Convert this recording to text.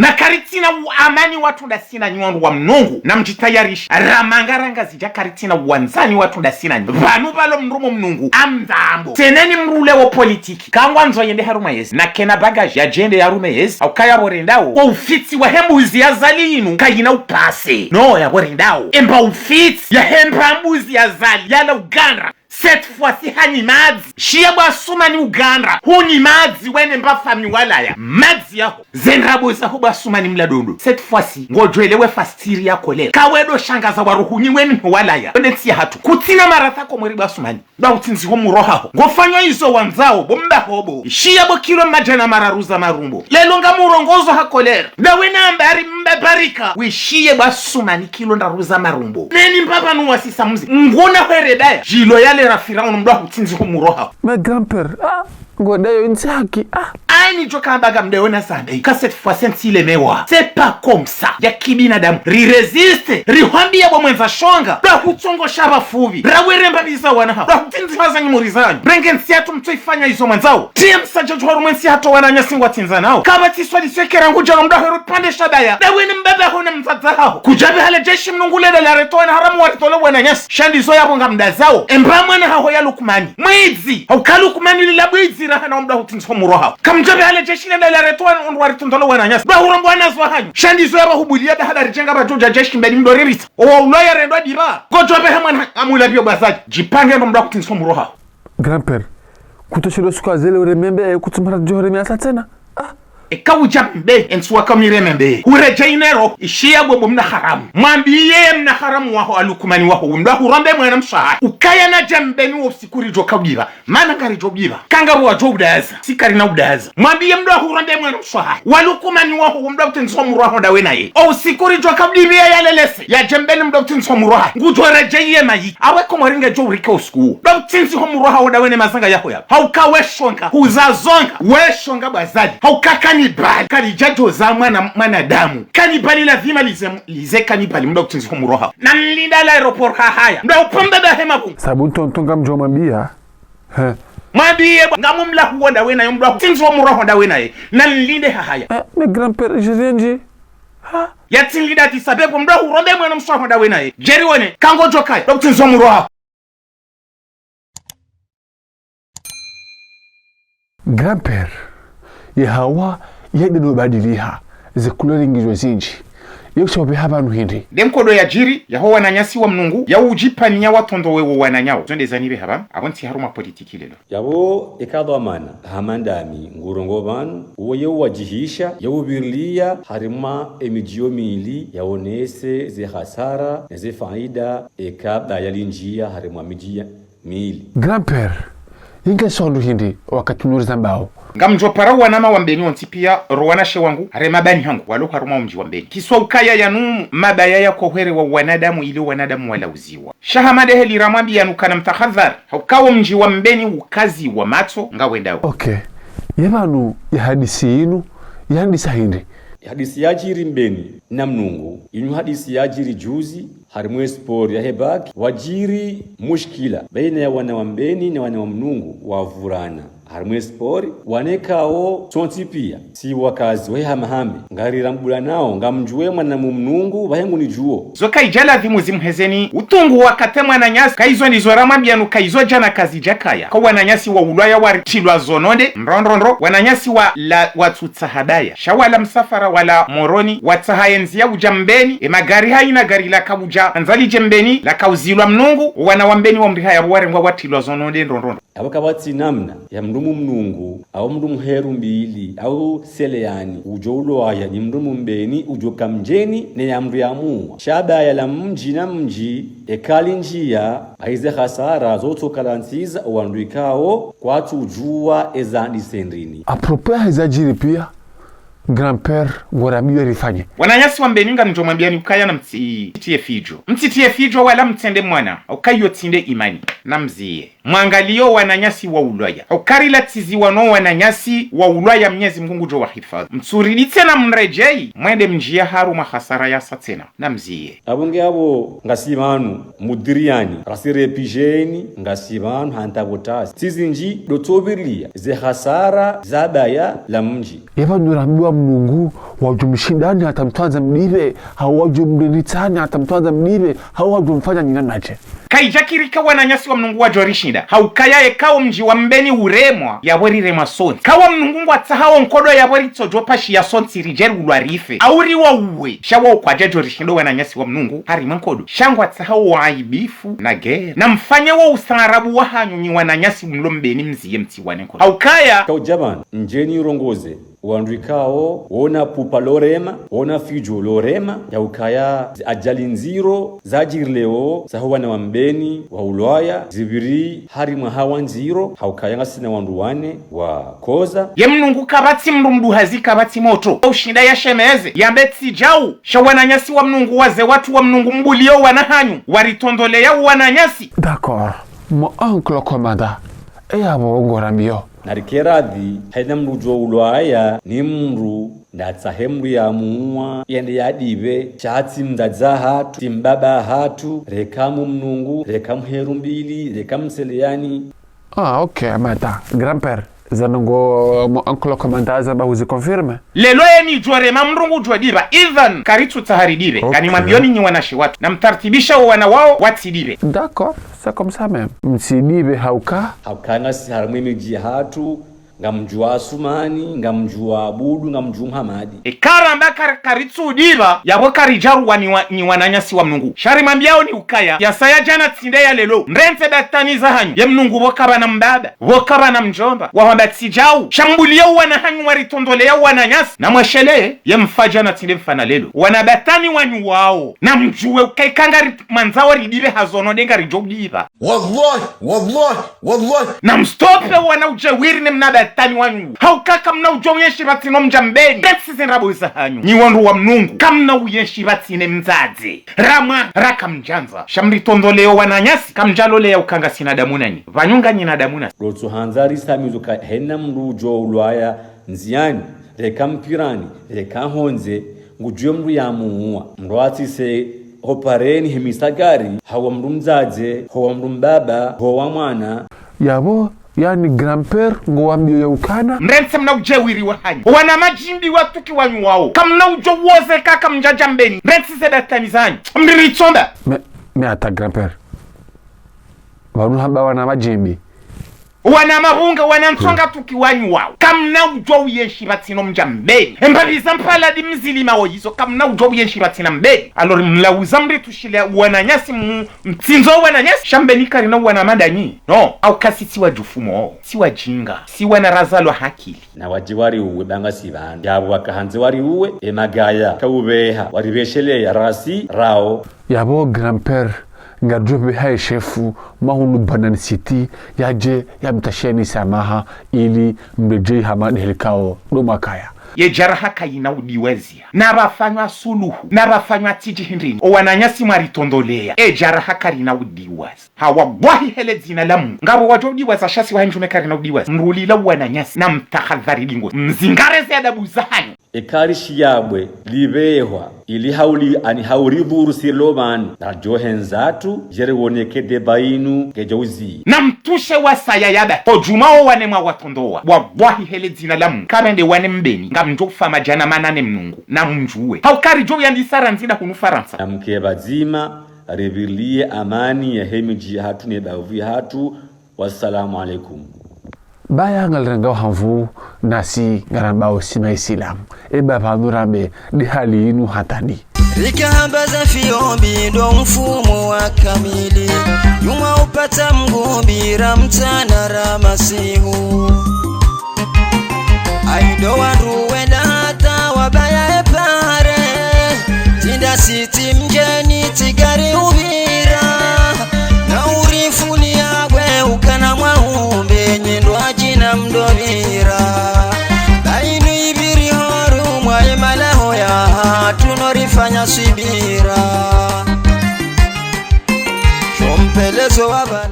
na karitina amani watu dasina nywandu wa mnungu na mjitayarisha ramangaranga zija karitina wanzani watu dasina vanu balo mrumo mnungu amdambo teneni mrule wo politiki kangwa nzo yende haruma yezi na kena bagage ya jende ya rume yezi au kaya borendao kwa ufiti wa hembuzi ya zalinu kayina upase no ya borendao emba ufiti ya hembuzi ya zali yala Uganda cette fois-ci hani madzi shia basuma ni Uganda huni madzi wene mbafami walaya madzi yaho zenrabo zaho basuma ni mladondo cette fois-ci ngojwelewe fastiri ya kolera kawedo shangaza waruhunyi wene walaya ndetsi hatu kutina marathako muri basumani ba utinzi ho murohaho ngofanywa izo wanzao bomba hobo shia bo kilo majana mararuza marumbo lelo ngamurongozo ha kolera na wena ambari mbabarika wishie basuma ni kilo ndaruza marumbo neni mbaba nuwasisa muzi ngona hweredaya jilo yale rafirano mdwa kutinzi ho murohaho mais grand-père ngodayo inzaki Aini joka mbaga mdewe na sande Kaset fwasensi ile mewa C'est pas comme ça Ya kibinadamu Rireziste Rihwambi ya mwenza shonga Ra hutongo shaba fuvi Ra weremba biza wanaha Ra hutinzi mazanyi murizanyi Brengen siyatu mtu ifanya hizo mwanzao Tia msajajuwa rumensi hato wananya singwa tinzanao Kaba tiswa diswekera nguja na mdahe rutpande shabaya Na wene mbebe hone mzadzahao Kujabe hale jeshi mnungulele la retoa na haramu waritolo wananyasi Shandi zoya bonga mdazao Embamwe na haho ya lukmani Mwizi Hauka lukmani lilabuizi raha na mdahe utinzi homuroha Kamjabe hale jeshi nenda la retoa waritolo wananyasi Bahurombo anazwa hanyu Shandi zoya bahubulia da hada rijenga bajuja jeshi mbeli mdoririsa Owa uloya rendwa diba Gojobe hamana amula biyo bazaji Jipange ndo mdahe utinzi homuroha Grand-père kutoshiro suka zele uremembe kutumara johore asa tena Ekawuja mbe ensuwa kamire membe Hureje inero ishia bobo mna haramu Mwambiye mna haramu waho alukumani waho Mda hurambe mwana mshaha Ukaya na jambeni wa usikuri jo kabira Mana ngari jo bira Kangaru wa jo udaza Sikari na udaza Mwambiye mda hurambe mwana mshaha Walukumani waho mda utenso muraho da wenaye O usikuri jo kabira ya lelese Ya jambeni mda utenso muraha Ngujo reje iye mayi Awe kumaringa jo urike usku Mda utenso muraho da wene mazanga yaho ya Hauka weshonga Huzazonga Weshonga bazaji Hauka kanibali kalijajo za mwana damu kanibali lazima lize kanibali mda kutinzi kumuroha na nlinda la aeroport haya mda upambe da hema bunga sabu tontonga mjo mambia mambie ngamu mla huonda wena yo mda kutinzi kumuroha da wena ye na nlinde haya mais grand-père jirenji ya tinlida tisabepo mda hurombe mwana mswaho da wena ye jeri wene kango jokaya mda kutinzi kumuroha grand-père ya hawa yede no badiliha zekuloringizwe zinji yokuchobe habanu hindi demkodo ya jiri ya ho wananyasi wa mnungu ya ujipania watondo wewo wananyao zonde zanibe haba abonti haruma politiki lelo yabo ekado amana hamandami ngurongo banu uwo wajihisha yawo birlia harima emidio mili yaonese ze hasara ze faida ekada yalinjia harima midia mili grand-père inga sondu hindi wakati nuriza mbao ngamjo parau wanama wambeni ontipia rowanashe wangu haremabani hangu walo haruma mji wambeni kiswa ukaya yanu mabaya ya kohwere wa wanadamu ili wanadamu wala uziwa shahamade heli ramambi yanukana mtakhadhar haukawo mji wambeni ukazi wa mato ngawendao okay yabanu ya hadisi inu ya hadisi hindi hadisi yajiri mbeni na mnungu inu hadisi yajiri juzi harimwe sport ya hebaki wajiri mushkila baina ya wana wambeni na wana mnungu wavurana harimwe sport wanekao tonti pia si wakazi we hamahambe ngarira mbula nao ngamjue mwana mnungu bahengu ni juo zoka ijala dhimu zimhezeni utungu wakatemwa na nyasi kaizo ni zoramambi yanu kaizo jana kazi jakaya kwa wananyasi wa ulaya wa tilwa zononde mrondrondo wananyasi wa la watutsahabaya shawala msafara wala moroni watahayenzi ya ujambeni magari haina gari la kabuja anzali jembeni la kauzilwa mnungu wana wambeni wa mriha ya ruware ngwa watilwa zononde ndrondondo abakabati namna ya mndumu mnungu au mndumu heru mbili au seleyani ujo aya ni mndumu mbeni ujo kamjeni ne ya mriamu shaba ya la mji na mji ekali njia aize hasara zoto kalantiza wanduikao kwa tujua ezandi sendrini apropos hazajiri pia grand-père waramiwe rifanye wananyasi wa mbeninga njomambia ni ukaya na mtitie fijo wala mtende mwana ukayo tinde imani na mzie mwangalio wananyasi wa ulaya ukarila tizi wano wananyasi wa ulaya mnyezi mkungu jo wa hifadhi mtsuridite na mrejei mwende mjia haru mahasara ya satena na mzie abunge abo ngasibanu mudiriani rasire pijeni ngasibanu hantabotasi tizi nji dotobirlia ze hasara zabaya la mji yaba nurambiwa mnungu wajumshindani hata mtwanza mdibe hau wajumdenitani hata mtwanza mdibe hau wajumfanya nyinanache kaijakirika wananyasi wa mnungu wa jorishinda haukaya ekao mji wa mbeni uremwa yabori remwa sonti kawa mnungu wa tsahawo nkodo yabori tsojo pashi ya sonti rijeri ulwarife auri wa uwe shawa ukwaja jorishinda wananyasi wa mnungu harima nkodo shangwa tsahawo wa aibifu na gere na mfanya wa usarabu wa hanyunyi wananyasi mlo mbeni mziye mtiwane nkodo haukaya kaujaban njeni urongoze wandwikao wona pupa lorema wona fijo lorema yaukaya ajali nziro zajirleo zahuwana wa mbeni wa ulwaya zibiri harimwa hawa nziro haukaya ngasina wandu wane wa koza ye mnungu kabati mrumdu hazi kabati moto ushinda ya shemeze yambetsi jau shawananyasi wa mnungu waze watu wa mnungu mbulio wanahanyu waritondole ya wananyasi. D'accord mon oncle commanda eyabo ngorambio narikeradhi haina mrujo ulwaya ni mru ndatsahemru ya muwa yende yadive chatsi mdadza hatu timbaba hatu rekamu mnungu rekamu heru mbili rekamu mseleyani. Ok amata grand-père zanongo mon oncle commanda zaba uzi confirme lelo ni jware mamrungu jwadiba even karitu taharidire okay. Kani mambioni nyi wanashi watu na mtartibisha wana wao watsidire. D'accord c'est comme ça même msidibe hauka ngasi harimwe miji hatu ngamjua Asumani ngamjua Abudu ngamjua Muhamadi karamba karitsu diba yabo karijaru ni wananyasi wa mnungu shari mambiao ni ukaya ya saya jana tsinde ya lelo mrense datani za hanyu ya mnungu wokaba na mbaba wokaba na mjomba wahambatsi jau shambulia wana hanyu waritondolea wananyasi na mweshele ya mfaja na tsinde mfana lelo wanabatani wanyu wao na mjuwe ukaikanga manzawa ridibe hazono denga rijogiba wallahi na mstope wana ujawiri ni mnaba tani wanyu haukaka mna ujonyeshi batino mjambeni betsi zenrabo zahanyu ni wandu wa mnungu kamna uyeshi batine mzaze rama raka mjanza shamri tondoleo wananyasi kamjalole ya ukanga sinadamu nani vanyunga nyinadamu nani rotso hanzari samizuka hena mrujo ulwaya nziani reka mpirani reka honze ngujwe mru ya muwa mrwati se hopareni hemisagari hawa mru mzaze hawa mru mbaba hawa mwana yabo yani grand-père ngowambio ya ukana mrense mna ujewiri wa hanyu wana majimbi watuki wanyu wao kamna ujo woze kaka mjaja mbeni mrense sedatani zanyu mbiri chonda me ata grand-père wanu hamba wana majimbi wana mahunga wana nsonga tuki wanyu wao kamna ujo uyeshi batino mjambeni mbabiza mpala di mzilima oyizo kamna ujo uyeshi batina mbeni alori mlauza mbri tushile wananyasi mtinzo wananyasi shambeni karina wana madanyi no au kasi siwa jufumo siwa jinga siwa na razalo hakili na wajiwari uwe banga sibanda yabo wakahanze wari uwe emagaya kaubeha waribeshele ya rasi rao yabo grand-père ngadrobe hai shefu mahunu banani city yaje ya mtasheni samaha ili mrejei hamad helikao domakaya ye jaraha kaina udiwezia nabafanywa suluhu nabafanywa tiji hindrini o wananyasi maritondolea jaraha karina udiwaz hawabwahi hele zina lamu ngabo wajo udiwaz shasi wa hinjume karina udiwaz mrulila wananyasi na mtakadhari lingo mzingare za adabu zahanyu ekarishi yabwe libehwa ili hauli ani haurivuru siloman na johenzatu jere woneke debainu gejouzi na mtushe wa saya yaba ojumao wanemwa watondoa wabwahi hele zina lamu kamende wane mbeni ngamjofa majana manane mnungu na mjuwe haukari jo yandisara nzida kunu Faransa na mkebazima revilie amani ya hemiji hatu nebavi hatu wassalamu alaikum baya ngalrenga hanvu nasi ngarambao sima Islam baba nurambe di hali inu hatani Rikahambaza fiombi ndo mfumo wa kamili Yuma upata mgumbira mtana ramasihu Aido waruwenda hata wabaya epare Tinda siti mjeni tigari ubira Na urifuni yagwe ukana mwahumbe nyendo ajina mdobira Bainu ibiri horu mwae malaho ya tunorifanya subira Shompelezo wabala